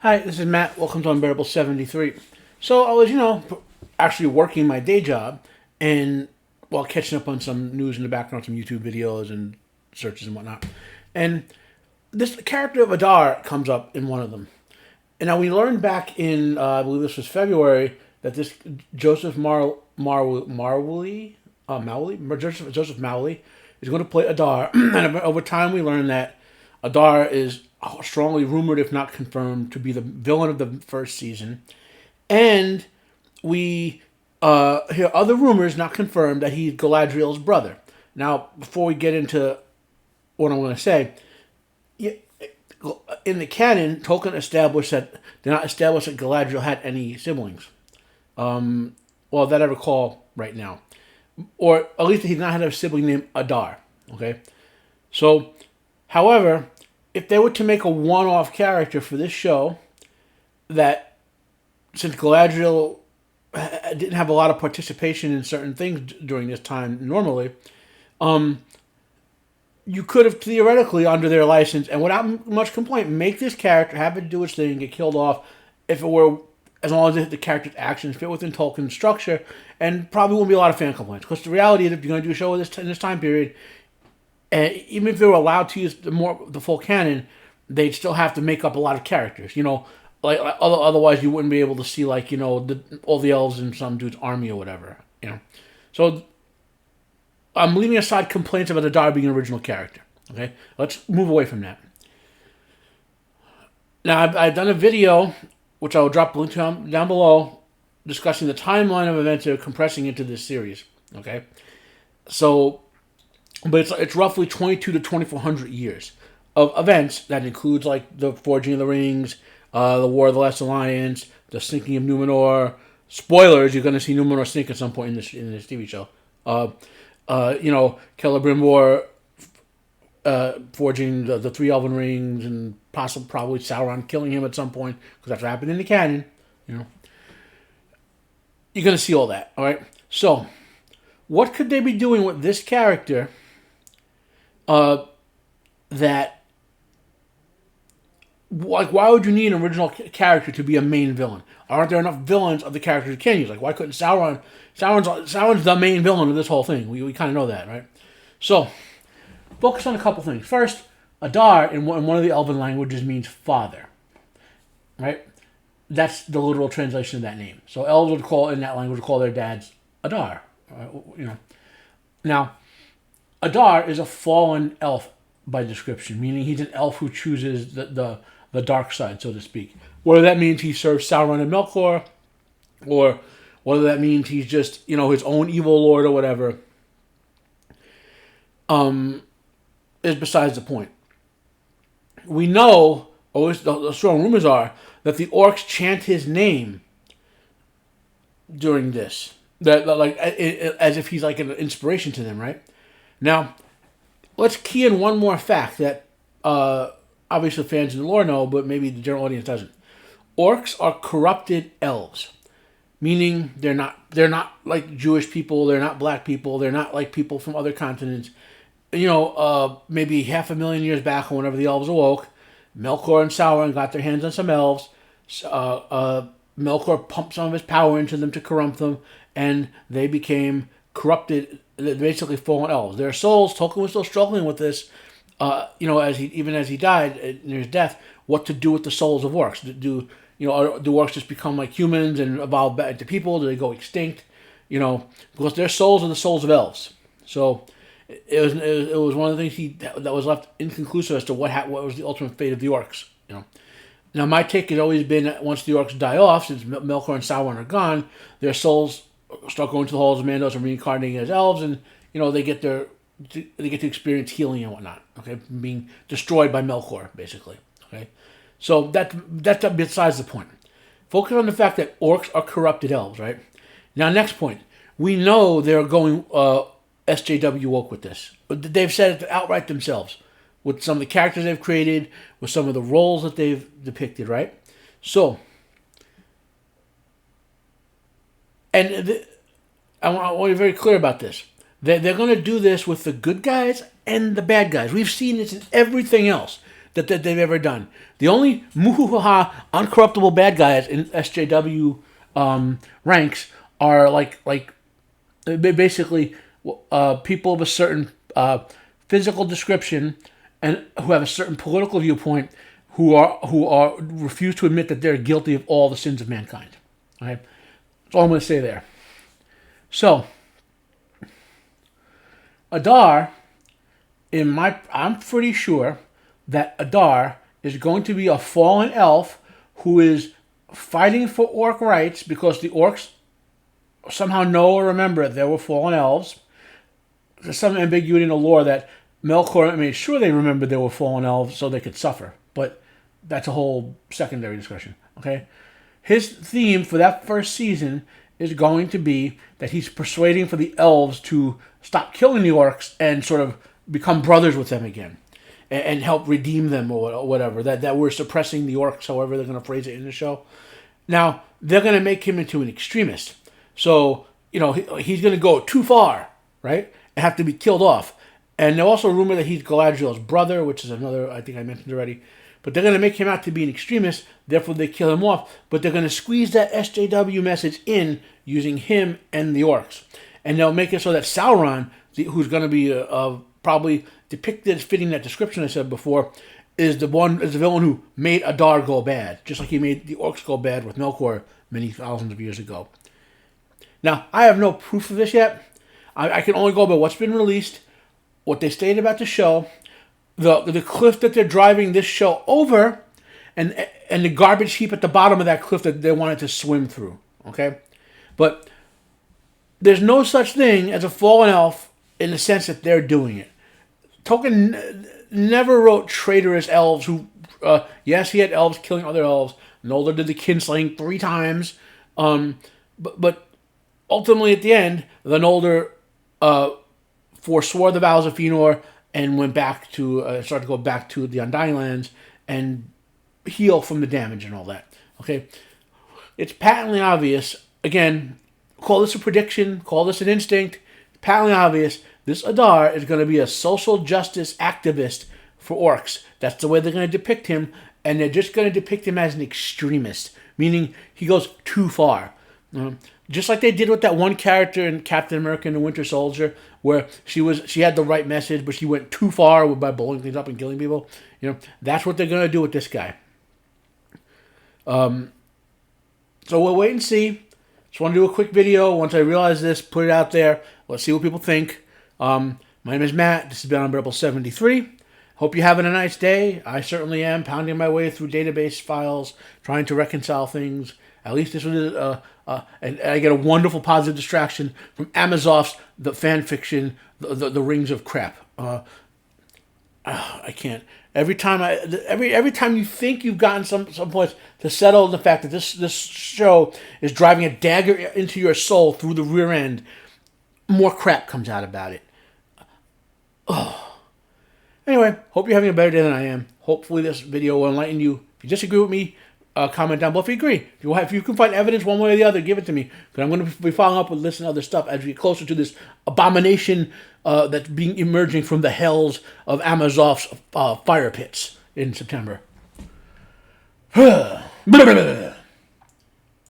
Hi, this is Matt. Welcome to Unbearable 73. So I was, actually working my day job and while catching up on some news in the background, some YouTube videos and searches and whatnot. And this character of Adar comes up in one of them. And now we learned back in, I believe this was February, that this Joseph Marley, Joseph Mowley is going to play Adar. And over time we learned that Adar is strongly rumored, if not confirmed, to be the villain of the first season. And we hear other rumors, not confirmed, that he's Galadriel's brother. Now, before we get into what I'm going to say, in the canon, Tolkien established that did not establish that Galadriel had any siblings. Well, that I recall right now, or at least he did not have a sibling named Adar. Okay, so, however, if they were to make a one-off character for this show, that since Galadriel didn't have a lot of participation in certain things during this time normally, you could have theoretically, under their license and without much complaint, make this character have it do its thing, get killed off, if it were, as long as the character's actions fit within Tolkien's structure, and probably won't be a lot of fan complaints. Because the reality is, if you're going to do a show in this time period, and even if they were allowed to use the full canon, they'd still have to make up a lot of characters. Otherwise you wouldn't be able to see all the elves in some dude's army or whatever. So I'm leaving aside complaints about Adar being an original character. Okay, let's move away from that. Now I've done a video, which I will drop a link to down below, discussing the timeline of events that are compressing into this series. Okay, so. But it's roughly 22 to 2400 years of events that includes like the forging of the rings, the War of the Last Alliance, the sinking of Numenor. Spoilers: you're going to see Numenor sink at some point in this TV show. Celebrimbor forging the three elven rings, and probably Sauron killing him at some point, because that's what happened in the canon. You're going to see all that. All right. So, what could they be doing with this character? Why would you need an original character to be a main villain? Aren't there enough villains of the characters you can use? Like, why couldn't Sauron? Sauron's the main villain of this whole thing. We kind of know that, right? So, focus on a couple things. First, Adar in one of the Elven languages means father, right? That's the literal translation of that name. So elves would call their dads Adar. Now, Adar is a fallen elf by description, meaning he's an elf who chooses the dark side, so to speak. Whether that means he serves Sauron and Melkor, or whether that means he's just, his own evil lord or whatever, is besides the point. We know, or the strong rumors are, that the orcs chant his name during this. As if he's like an inspiration to them, right? Now, let's key in one more fact that obviously fans in the lore know, but maybe the general audience doesn't. Orcs are corrupted elves, meaning they're not like Jewish people, they're not black people, they're not like people from other continents. Maybe 500,000 years back, or whenever the elves awoke, Melkor and Sauron got their hands on some elves. Melkor pumped some of his power into them to corrupt them, and they became corrupted, basically fallen elves. Their souls, Tolkien was still struggling with this, as he died in his death, what to do with the souls of orcs. Do orcs just become like humans and evolve back into people? Do they go extinct? Because their souls are the souls of elves. So it was one of the things that was left inconclusive as to what was the ultimate fate of the orcs. Now, my take has always been that once the orcs die off, since Melkor and Sauron are gone, their souls start going to the halls of Mandos and reincarnating as elves, and they get to experience healing and whatnot. Okay, being destroyed by Melkor, basically. Okay, so that's besides the point. Focus on the fact that orcs are corrupted elves, right? Now, next point. We know they're going SJW woke with this, but they've said it outright themselves, with some of the characters they've created, with some of the roles that they've depicted, right? So, and I want to be very clear about this. They're going to do this with the good guys and the bad guys. We've seen this in everything else. that they've ever done. The only muhaha uncorruptible bad guys in SJW ranks are like basically people of a certain physical description and who have a certain political viewpoint who refuse to admit that they're guilty of all the sins of mankind. Okay, that's all I'm going to say there. So, Adar, I'm pretty sure that Adar is going to be a fallen elf who is fighting for orc rights because the orcs somehow know or remember there were fallen elves. There's some ambiguity in the lore that Melkor made sure they remembered there were fallen elves so they could suffer, but that's a whole secondary discussion. Okay, his theme for that first season is going to be that he's persuading for the elves to stop killing the orcs and sort of become brothers with them again, and help redeem them or whatever. That we're suppressing the orcs, however they're going to phrase it in the show. Now they're going to make him into an extremist, so he's going to go too far, right, and have to be killed off. And they also rumor that he's Galadriel's brother, which is another I think I mentioned already. But they're going to make him out to be an extremist, therefore they kill him off. But they're going to squeeze that SJW message in using him and the orcs. And they'll make it so that Sauron, who's going to be probably depicted as fitting that description I said before, is the villain who made Adar go bad, just like he made the orcs go bad with Melkor many thousands of years ago. Now, I have no proof of this yet. I can only go by what's been released, what they stated about the show, the cliff that they're driving this show over, and the garbage heap at the bottom of that cliff that they wanted to swim through. Okay, but there's no such thing as a fallen elf in the sense that they're doing it. Tolkien never wrote traitorous elves who, yes, he had elves killing other elves. Noldor did the kinslaying 3 times, but ultimately at the end, the Noldor forswore the vows of Fëanor and went back to started to go back to the Undying Lands and heal from the damage and all that. Okay, it's patently obvious. Again, call this a prediction, call this an instinct. Patently obvious. This Adar is going to be a social justice activist for orcs. That's the way they're going to depict him, and they're just going to depict him as an extremist, meaning he goes too far. Just like they did with that one character in Captain America and the Winter Soldier, where she had the right message, but she went too far by blowing things up and killing people. That's what they're going to do with this guy. So we'll wait and see. Just want to do a quick video. Once I realize this, put it out there. Let's see what people think. My name is Matt. This has been on Rebel 73. Hope you're having a nice day. I certainly am, pounding my way through database files, trying to reconcile things. At least this was and I get a wonderful positive distraction from Amazoff's the fan fiction, the Rings of Crap. I can't. Every time you think you've gotten some place to settle the fact that this show is driving a dagger into your soul through the rear end, more crap comes out about it. Oh. Anyway, hope you're having a better day than I am. Hopefully this video will enlighten you. If you disagree with me, comment down below if you agree. If you can find evidence one way or the other, give it to me. Because I'm going to be following up with this and other stuff as we get closer to this abomination that's emerging from the hells of Amazoff's fire pits in September.